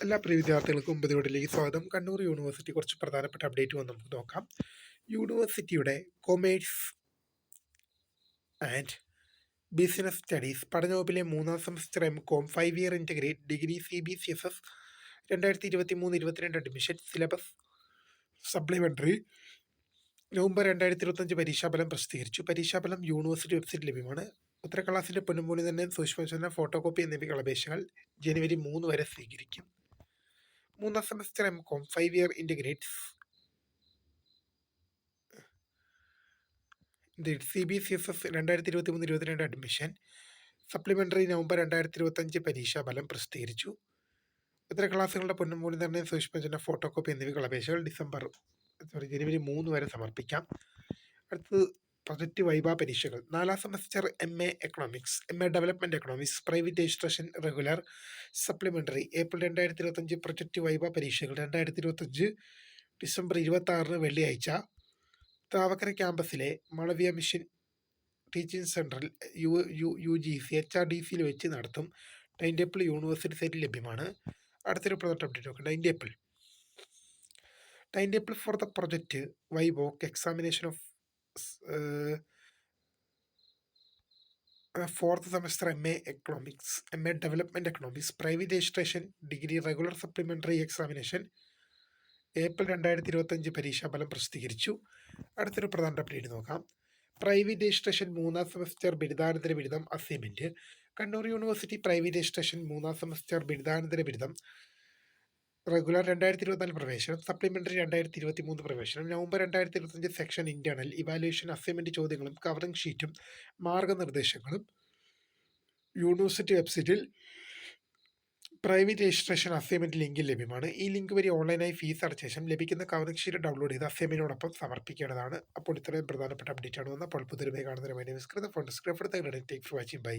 എല്ലാ പ്രിയ വിദ്യാർത്ഥികൾക്കും പുതിയവിടിലേക്ക് സ്വാഗതം. കണ്ണൂർ യൂണിവേഴ്സിറ്റി കുറച്ച് പ്രധാനപ്പെട്ട അപ്ഡേറ്റ് വന്ന് നമുക്ക് നോക്കാം. യൂണിവേഴ്സിറ്റിയുടെ കൊമേഴ്സ് ആൻഡ് ബിസിനസ് സ്റ്റഡീസ് പഠനവകുപ്പിലെ 3ാം semester M Com 5 year integrate degree CBCSS 2023-22 admission syllabus supplementary November 2025 പരീക്ഷാഫലം പ്രസിദ്ധീകരിച്ചു. പരീക്ഷാഫലം യൂണിവേഴ്സിറ്റി വെബ്സൈറ്റ് ലഭ്യമാണ്. ഉത്തരക്കടലാസിൻ്റെ പുനർമൂല്യം, സൂക്ഷ്മ ഫോട്ടോകോപ്പി എന്നിവയ്ക്കുള്ള അപേക്ഷകൾ ജനുവരി 3 വരെ സ്വീകരിക്കും. 3ാം semester M Com 5 year integrates CBCSS 2023-22 admission supplementary November 2025 പരീക്ഷാഫലം പ്രസിദ്ധീകരിച്ചു. ഇത്തര ക്ലാസുകളുടെ പുനർമൂല്യനിർണ്ണയം, സൂക്ഷ്മ ഫോട്ടോകോപ്പി എന്നിവയ്ക്കുള്ള അപേക്ഷകൾ ജനുവരി 3 വരെ സമർപ്പിക്കാം. അടുത്തത് പ്രൊജക്റ്റ് വൈവ പരീക്ഷകൾ. 4ാം semester MA economics, MA development economics, private registration regular supplementary April 2025 project viva പരീക്ഷകൾ 2025 ഡിസംബർ 26 വെള്ളിയാഴ്ച താവക്കര ക്യാമ്പസിലെ മാളവ്യ മിഷൻ ടീച്ചിങ് സെൻറ്ററിൽ UGC HRDCയിൽ വെച്ച് നടത്തും. ടൈം ടേബിൾ യൂണിവേഴ്സിറ്റി സൈറ്റിൽ ലഭ്യമാണ്. അടുത്തൊരു പ്രൊജക്റ്റ് അപ്ഡേറ്റ് നോക്കാം. Time table for the project വൈവോക്ക് examination of 4th semester MA economics, MA development economics, private registration degree regular supplementary examination April 2025 പരീക്ഷാഫലം പ്രസിദ്ധീകരിച്ചു. അടുത്തൊരു പ്രധാന അപ്ഡേറ്റ് നോക്കാം. പ്രൈവറ്റ് രജിസ്ട്രേഷൻ 3ാം സെമസ്റ്റർ ബിരുദാനന്തര ബിരുദം assignment. Kannur university private registration 3ാം semester ബിരുദാനന്തര ബിരുദം റെഗുലർ 2024 പ്രവേശനം, സപ്ലിമെൻ്ററി 2023 പ്രവേശനം, November 2025 section internal evaluation assignment ചോദ്യങ്ങളും കവറിംഗ് ഷീറ്റും മാർഗനിർദ്ദേശങ്ങളും യൂണിവേഴ്സിറ്റി വെബ്സൈറ്റിൽ പ്രൈവറ്റ് രജിസ്ട്രേഷൻ അസൈൻമെൻറ്റ് ലിങ്കിൽ ലഭ്യമാണ്. ഈ ലിങ്ക് വഴി ഓൺലൈനായി ഫീസ് അടച്ച ശേഷം ലഭിക്കുന്ന കവറിംഗ് ഷീറ്റ് ഡൗൺലോഡ് ചെയ്ത് അസൈൻമെൻറ്റിനോടൊപ്പം സമർപ്പിക്കേണ്ടതാണ്. അപ്പോൾ ഇത്രയും പ്രധാനപ്പെട്ട അപ്ഡേറ്റ് ആണ് വന്നത്. അപ്പോൾ പുതിയ കാണുന്നതിന് വേണ്ടി phone description for watching. By.